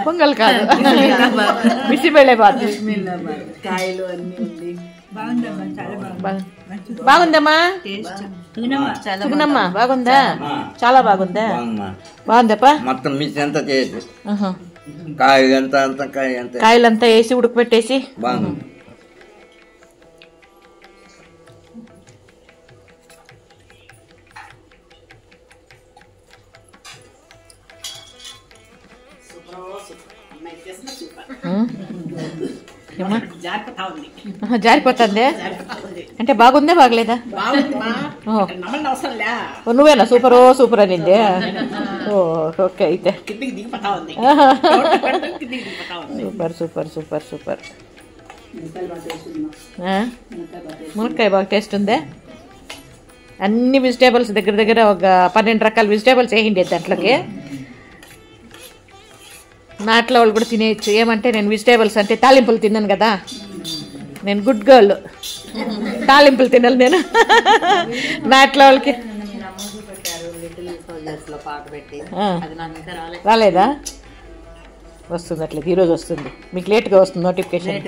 పొంగల్ కాదు బిసిబెళ్ళే బాత్ కాయలు అన్ని ఉంది. బాగుందమ్మా సుగుణమ్మా బాగుందా చాలా బాగుందా బాగుందప్ప మొత్తం మిక్స్ ఎంత చేసి కాయలు ఎంత అంత కాయ ఎంత కాయలంతా వేసి ఉడకబెట్టేసి బాగుంది. జారిపోతుంది అంటే బాగుందే బాగలేదా నువ్వేనా సూపర్ సూపర్ అనింది ఓకే అయితే సూపర్ సూపర్ సూపర్ సూపర్ మునక్కాయ బాగా టేస్ట్ ఉందే అన్ని వెజిటేబుల్స్ దగ్గర దగ్గర ఒక 12 రకాల వెజిటేబుల్స్ వేయండి దాంట్లోకి నాట్లో వాళ్ళు కూడా తినేయచ్చు ఏమంటే నేను వెజిటేబుల్స్ అంటే తాలింపులు తిన్నాను కదా నేను గుడ్ గర్ల్ తాలింపులు తినాలి నేను నాట్లో వాళ్ళకి రాలేదా వస్తుంది అట్లేదు ఈరోజు వస్తుంది మీకు లేట్గా వస్తుంది నోటిఫికేషన్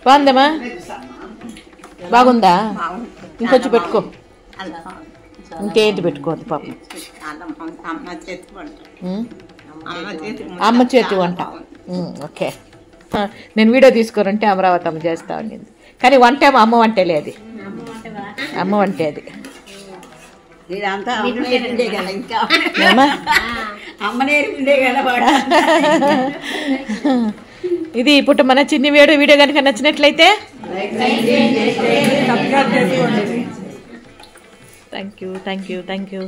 బాగుందమ్మా బాగుందా ఇంకొంచెం పెట్టుకో ఇంకేంటి పెట్టుకోవద్దు పాపం అమ్మ చేతి వంట ఓకే నేను వీడియో తీసుకోరంటే అమరావతి అమ్మ చేస్తా ఉండింది కానీ వంట ఏమో అమ్మ వంటేలే అది అమ్మ వంటే అది ఇది ఇప్పుడు మన చిన్ని వీడియో కనుక నచ్చినట్లయితే థ్యాంక్ యూ